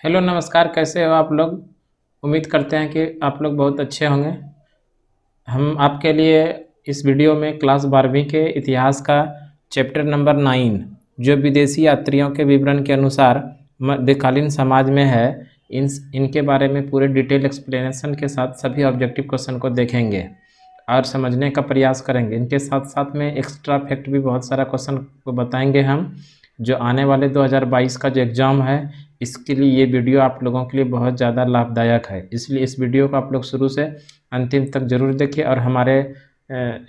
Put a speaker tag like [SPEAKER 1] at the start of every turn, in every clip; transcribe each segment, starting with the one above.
[SPEAKER 1] Hello नमस्कार, कैसे हो आप लोग। उम्मीद करते हैं कि आप लोग बहुत अच्छे होंगे। हम आपके लिए इस वीडियो में क्लास 12वीं के इतिहास का चैप्टर नंबर 9 जो विदेशी यात्रियों के विवरण के अनुसार मध्यकालीन समाज में है, इनके बारे में पूरे डिटेल एक्सप्लेनेशन के साथ सभी ऑब्जेक्टिव क्वेश्चन को देखेंगे और समझने का प्रयास करेंगे। इनके साथ साथ में एक्स्ट्रा फैक्ट भी बहुत सारा क्वेश्चन को बताएंगे हम, जो आने वाले 2022 का जो एग्ज़ाम है इसके लिए ये वीडियो आप लोगों के लिए बहुत ज़्यादा लाभदायक है। इसलिए इस वीडियो को आप लोग शुरू से अंतिम तक ज़रूर देखिए और हमारे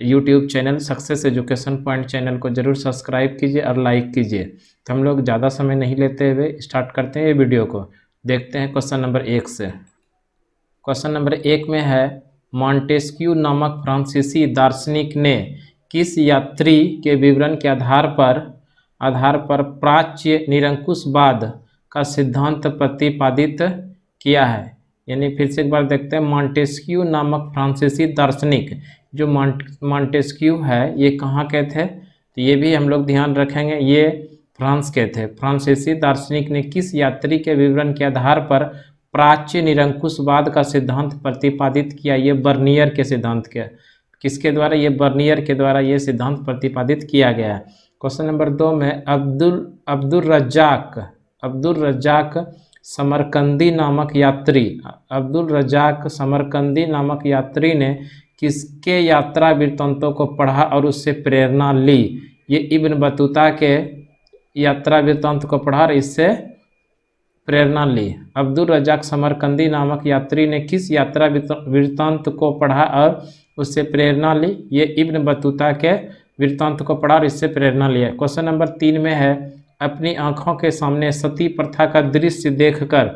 [SPEAKER 1] YouTube channel success education point channel को ज़रूर सब्सक्राइब कीजिए और लाइक कीजिए। तो हम लोग ज़्यादा समय नहीं लेते हुए स्टार्ट करते हैं ये वीडियो को। देखते हैं क्वेश्चन नंबर 1 से। क्वेश्चन नंबर 1 में है, मॉन्टेस्क्यू नामक फ्रांसीसी दार्शनिक ने किस यात्री के विवरण के आधार पर प्राच्य निरंकुशवाद का सिद्धांत प्रतिपादित किया है। यानी फिर से एक बार देखते हैं, मॉन्टेस्क्यू नामक फ्रांसीसी दार्शनिक, जो मॉन्टेस्क्यू है ये कहाँ के थे, तो ये भी हम लोग ध्यान रखेंगे, ये फ्रांस के थे। फ्रांसीसी दार्शनिक ने किस यात्री के विवरण के आधार पर प्राच्य निरंकुशवाद का सिद्धांत प्रतिपादित किया। ये बर्नियर के सिद्धांत के किसके द्वारा, ये बर्नियर के द्वारा ये सिद्धांत प्रतिपादित किया गया है। क्वेश्चन नंबर 2 में अब्दुल रज्जाक समरकंदी नामक यात्री ने किसके यात्रा वृत्तांतों को पढ़ा और उससे प्रेरणा ली। ये इब्न बतूता के यात्रा वृत्तांत को पढ़ा और इससे प्रेरणा ली। अब्दुल रज्जाक समरकंदी नामक यात्री ने किस यात्रा वृत्तांत को पढ़ा और उससे प्रेरणा ली। ये इब्न बतूता के वृत्तांत को पढ़ा और इससे प्रेरणा लिया। क्वेश्चन नंबर 3 में है, अपनी आंखों के सामने सती प्रथा का दृश्य देखकर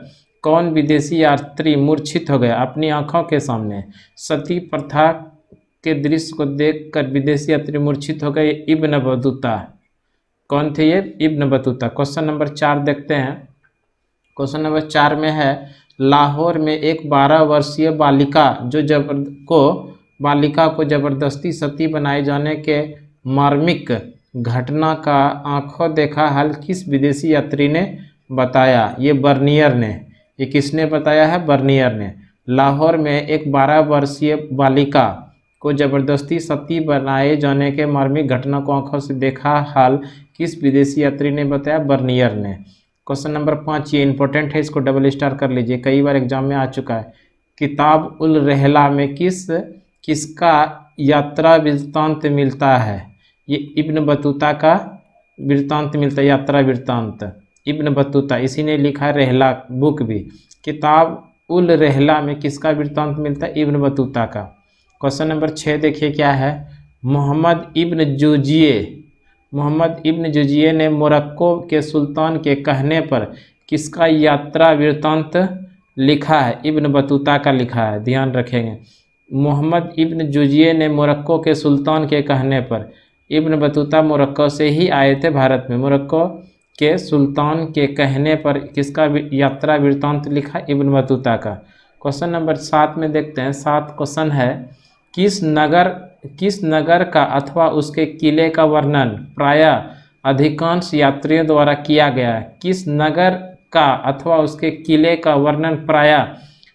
[SPEAKER 1] कौन विदेशी यात्री मूर्छित हो गया। अपनी आंखों के सामने सती प्रथा के दृश्य को देखकर विदेशी यात्री मूर्छित हो गए। Ibn Battuta. कौन थे ये? Ibn Battuta. क्वेश्चन नंबर 4 देखते हैं। क्वेश्चन नंबर 4 में है, लाहौर में एक 12 वर्षीय बालिका को जबरदस्ती सती बनाए जाने के मार्मिक घटना का आंखों देखा हाल किस विदेशी यात्री ने बताया। ये बर्नियर ने। ये किसने बताया है? बर्नियर ने। लाहौर में एक 12 वर्षीय बालिका को जबरदस्ती सती बनाए जाने के मार्मिक घटना को आंखों से देखा हाल किस विदेशी यात्री ने बताया? बर्नियर ने। क्वेश्चन नंबर 5 ये इंपॉर्टेंट है, इसको डबल स्टार कर लीजिए, कई बार एग्जाम में आ चुका है। किताब उल रहला में किसका यात्रा वृत्तांत मिलता है। ये इब्न बतूता का वृत्तांत मिलता है, यात्रा वृत्तांत। इब्न बतूता, इसी ने लिखा है रहला बुक भी। किताब उल रहला में किसका वृत्तांत मिलता है? इब्न बतूता का। क्वेश्चन नंबर 6 देखिए क्या है। मोहम्मद इब्न जुजिये ने मोरक्को के सुल्तान के कहने पर किसका यात्रा वृत्तांत लिखा है? इब्न बतूता का लिखा है, ध्यान रखेंगे। मोहम्मद इब्न जुजिये ने मोरक्को के सुल्तान के कहने पर, इब्न बतूता मोरक्को से ही आए थे भारत में, मोरक्को के सुल्तान के कहने पर किसका यात्रा वृत्तांत लिखा? इब्न बतूता का। क्वेश्चन नंबर 7 में देखते हैं। 7 क्वेश्चन है, किस नगर का अथवा उसके किले का वर्णन प्रायः अधिकांश यात्रियों द्वारा किया गया है। किस नगर का अथवा उसके किले का वर्णन प्रायः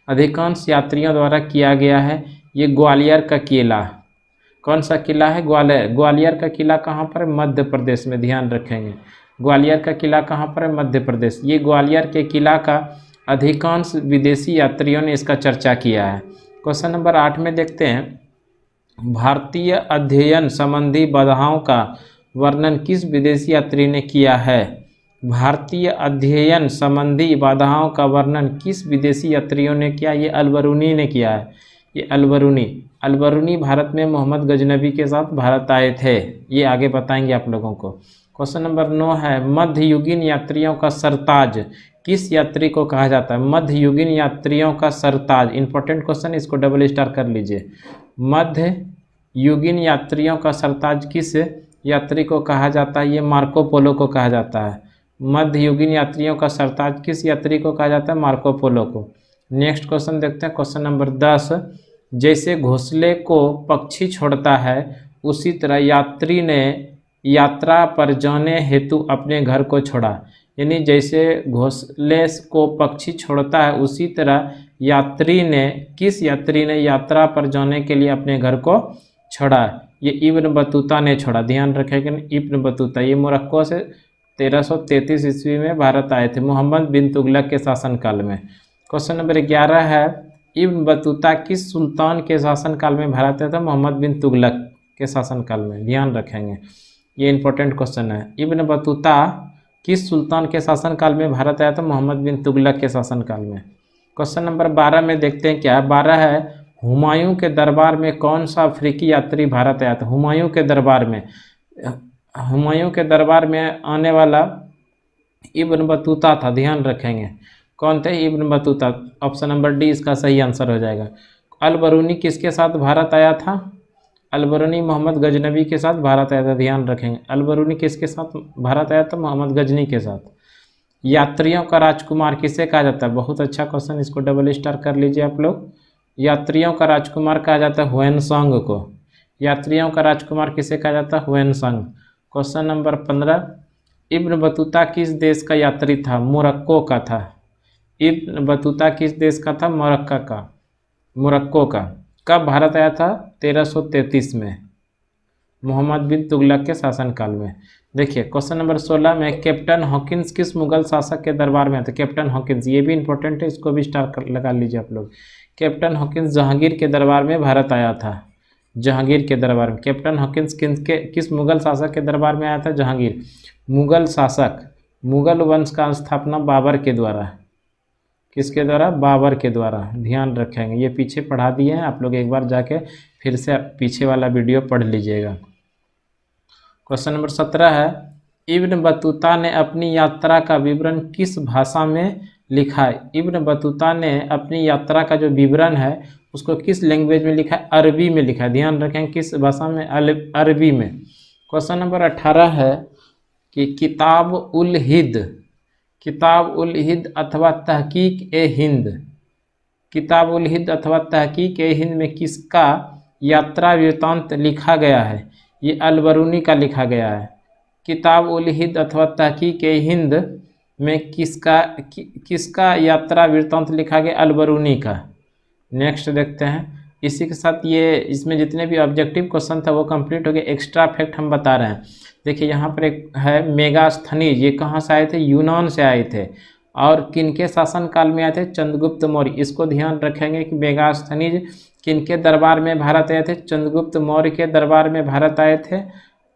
[SPEAKER 1] अधिकांश यात्रियों द्वारा किया गया है। ये ग्वालियर का किला। कौन सा किला है? ग्वालियर का किला कहाँ पर है? मध्य प्रदेश में, ध्यान रखेंगे। ग्वालियर का किला कहाँ पर है? मध्य प्रदेश। ये ग्वालियर के किला का अधिकांश विदेशी यात्रियों ने इसका चर्चा किया है। क्वेश्चन नंबर 8 में देखते हैं, भारतीय अध्ययन संबंधी बाधाओं का वर्णन किस विदेशी यात्री ने किया है। भारतीय अध्ययन संबंधी बाधाओं का वर्णन किस विदेशी यात्रियों ने किया? ये अलबरूनी ने किया है। ये अलबरूनी भारत में मोहम्मद गजनबी के साथ भारत आए थे। ये आगे बताएंगे आप लोगों को। क्वेश्चन नंबर 9 है, मध्ययुगीन यात्रियों का सरताज किस यात्री को कहा जाता है। मध्ययुगीन यात्रियों का सरताज, इंपॉर्टेंट क्वेश्चन, इसको डबल स्टार कर लीजिए। मध्ययुगीन यात्रियों का सरताज किस यात्री को कहा जाता है। ये मार्को पोलो को कहा जाता है। मध्ययुगीन यात्रियों का सरताज किस यात्री को कहा जाता है। मार्को पोलो को। नेक्स्ट क्वेश्चन देखते हैं। क्वेश्चन नंबर 10, जैसे घोंसले को पक्षी छोड़ता है उसी तरह यात्री ने यात्रा पर जाने हेतु अपने घर को छोड़ा। यानी जैसे घोंसले को पक्षी छोड़ता है उसी तरह किस यात्री ने यात्रा पर जाने के लिए अपने घर को छोड़ा। ये इब्न बतूता ने छोड़ा, ध्यान रखेगा। इब्न बतूता ये मोरक्को से 1333 ईस्वी में भारत आए थे, मोहम्मद बिन तुगलक के शासनकाल में। क्वेश्चन नंबर 11 है, इब्न बतूता किस सुल्तान के शासनकाल में भारत आया था? मोहम्मद बिन तुगलक के शासनकाल में, ध्यान रखेंगे, ये इंपॉर्टेंट क्वेश्चन है। इब्न बतूता किस सुल्तान के शासनकाल में भारत आया था? मोहम्मद बिन तुगलक के शासनकाल में। क्वेश्चन नंबर 12 में देखते हैं क्या है। 12 है, हुमायूं के दरबार में कौन सा अफ्रीकी यात्री भारत आया था? हुमायूं के दरबार में आने वाला इब्न बतूता था, ध्यान रखेंगे। कौन थे? Ibn Battuta. Option number D इसका सही आंसर हो जाएगा। अल बरूनी किसके साथ भारत आया था? अल बरूनी मोहम्मद गजनवी के साथ भारत आया था, ध्यान रखेंगे। अल बरूनी किसके साथ भारत आया था? मोहम्मद गजनी के साथ। यात्रियों का राजकुमार किसे कहा जाता है? बहुत अच्छा क्वेश्चन, इसको डबल स्टार कर लीजिए आप लोग। यात्रियों का राजकुमार कहा जाता है हुएनसांग को। यात्रियों का राजकुमार किसे कहा जाता है? Hiuen Tsang. Question number 15, Ibn Battuta किस देश का यात्री था? मोरक्को का था। इब्न बतूता किस देश का था? मोरक्को का। कब भारत आया था? 1333 में, मोहम्मद बिन तुगलक के शासनकाल में। देखिए क्वेश्चन नंबर 16 में, कैप्टन हॉकिंस किस मुगल शासक के दरबार में आते? कैप्टन हॉकिंस, ये भी इंपॉर्टेंट है, इसको भी स्टार लगा लीजिए आप लोग। कैप्टन हॉकिंस जहांगीर के दरबार में भारत आया था। जहांगीर के दरबार में कैप्टन हॉकिंस किस मुगल शासक के दरबार में आया था? जहांगीर। मुगल शासक, मुगल वंश का स्थापना बाबर के द्वारा। किसके द्वारा? बाबर के द्वारा, ध्यान रखेंगे। ये पीछे पढ़ा दिए हैं आप लोग, एक बार जाके फिर से पीछे वाला वीडियो पढ़ लीजिएगा। क्वेश्चन नंबर 17 है, इब्न बतूता ने अपनी यात्रा का विवरण किस भाषा में लिखा है? इब्न बतूता ने अपनी यात्रा का जो विवरण है उसको किस लैंग्वेज में लिखा है? अरबी में लिखा है, ध्यान रखें। किस भाषा में? अरबी में। क्वेश्चन नंबर 18 है कि किताब उल हिंद अथवा तहकीक ए हिंद, किताब उल हिंद अथवा तहकीक ए हिंद में किसका यात्रा वृत्तांत लिखा गया है? ये अल बरूनी का लिखा गया है। किताब उल हिंद अथवा तहकीक ए हिंद में किसका यात्रा वृत्तांत लिखा गया? अल बरूनी का। नेक्स्ट देखते हैं। इसी के साथ ये इसमें जितने भी ऑब्जेक्टिव क्वेश्चन था वो कंप्लीट हो गए। एक्स्ट्रा फैक्ट हम बता रहे हैं। देखिए यहाँ पर एक है मेगास्थनीज, ये कहाँ से आए थे? यूनान से आए थे। और किनके शासनकाल में आए थे? चंद्रगुप्त मौर्य। इसको ध्यान रखेंगे कि मेगास्थनीज किनके दरबार में भारत आए थे? चंद्रगुप्त मौर्य के दरबार में भारत आए थे।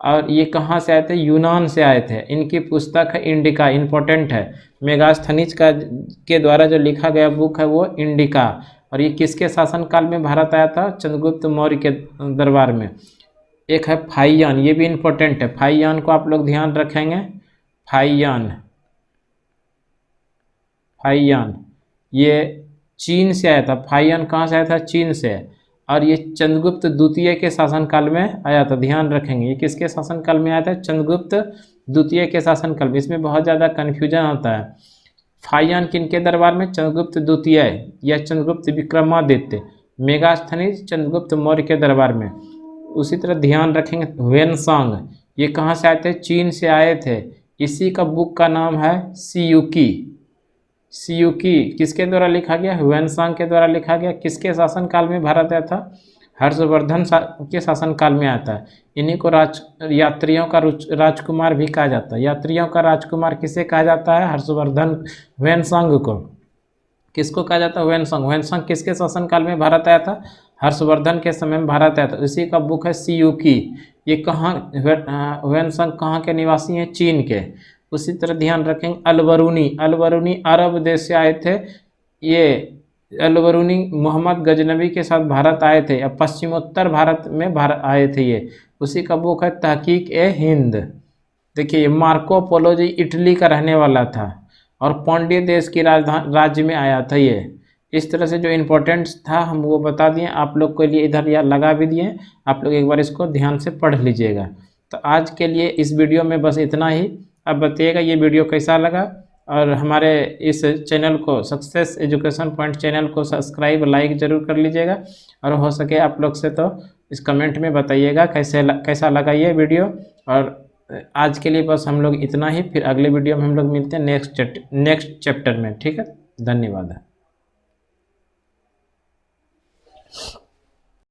[SPEAKER 1] और ये कहाँ से आए थे? यूनान से आए थे। इनकी पुस्तक है इंडिका, इंपॉर्टेंट है। मेगास्थनीज के द्वारा जो लिखा गया बुक है वो इंडिका। और ये किसके शासनकाल में भारत आया था? चंद्रगुप्त मौर्य के दरबार में। एक है फाहियान, ये भी इंपॉर्टेंट है। फाहियान को आप लोग ध्यान रखेंगे। फाहियान ये चीन से आया था। फाहियान कहाँ से आया था? चीन से। और ये चंद्रगुप्त द्वितीय के शासनकाल में आया था, ध्यान रखेंगे। ये किसके शासनकाल में आया था? चंद्रगुप्त द्वितीय के शासनकाल में। इसमें बहुत ज़्यादा कन्फ्यूजन होता है। फाहियान किनके दरबार में? चंद्रगुप्त द्वितीय या चंद्रगुप्त विक्रमादित्य। मेगास्थनीज चंद्रगुप्त मौर्य के दरबार में। उसी तरह ध्यान रखेंगे ह्वेनसांग, ये कहाँ से आए थे? चीन से आए थे। इसी का बुक का नाम है सियूकी किसके द्वारा लिखा गया? ह्वेनसांग के द्वारा लिखा गया। किसके शासनकाल में भारत आया था? हर्षवर्धन के शासनकाल में आता है। इन्हीं को यात्रियों का राजकुमार भी कहा जाता है। यात्रियों का राजकुमार किसे कहा जाता है? हर्षवर्धन ह्वेनसांग को। किसको कहा जाता है? ह्वेनसांग किसके शासनकाल में भारत आया था? हर्षवर्धन के समय में भारत आया था। इसी का बुक है सियूकी। ये कहाँ ह्वेनसांग कहाँ के निवासी हैं? चीन के। उसी तरह ध्यान रखेंगे अल बरूनी अरब देश से आए थे। ये अल बरूनी मोहम्मद गजनवी के साथ भारत आए थे। अब पश्चिमोत्तर भारत में आए थे ये। उसी का बुक है तहकीक ए हिंद। देखिए मार्को पोलो जी इटली का रहने वाला था और पौंडी देश की राजधानी राज्य में आया था ये। इस तरह से जो इम्पोर्टेंट्स था हम वो बता दिए आप लोग के लिए, इधर या लगा भी दिए। आप लोग एक बार इसको ध्यान से पढ़ लीजिएगा। तो आज के लिए इस वीडियो में बस इतना ही। अब बताइएगा ये वीडियो कैसा लगा और हमारे इस चैनल को सक्सेस एजुकेशन पॉइंट चैनल को सब्सक्राइब लाइक ज़रूर कर लीजिएगा। और हो सके आप लोग से तो इस कमेंट में बताइएगा कैसा लगा ये वीडियो। और आज के लिए बस हम लोग इतना ही, फिर अगले वीडियो में हम लोग मिलते हैं नेक्स्ट चैप्टर में। ठीक है, धन्यवाद।